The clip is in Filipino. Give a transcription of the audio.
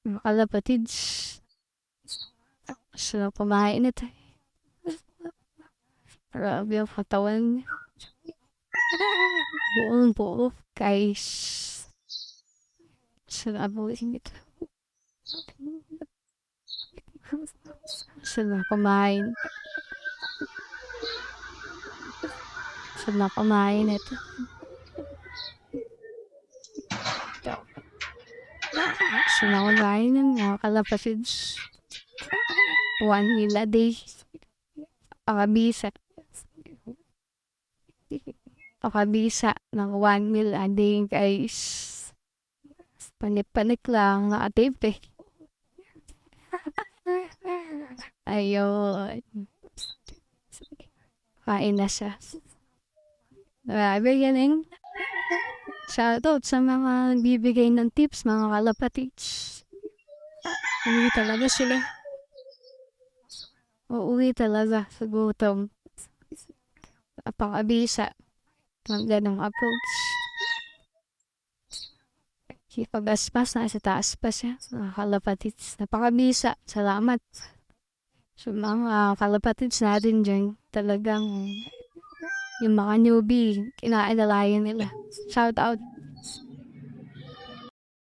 Mga kalapatids, sarap kumain nito. Grabe ang katawan niya. Buong buo, guys. Sarap nito. Sarap kumain. Sarap kumain nito. Sarap kumain ng mga kalapatids. 1 meal a day. Pakabisa. Pakabisa ng 1 meal a day, guys. Panik-panik lang, nakatip eh. Ayun. Kain na siya. Grabe galing. Shoutout sa mga nagbibigay ng tips, mga kalapatids. Uuwi talaga sila. Uuwi talaga sa gutom. Napakabisa ng ganong approach. Pag-aspas, nasa taas pa siya. Mga kalapatids. Napakabisa. Salamat. So mga kalapatids natin dyan, talagang yung mga newbie, kinaalalayan nila. Shout out.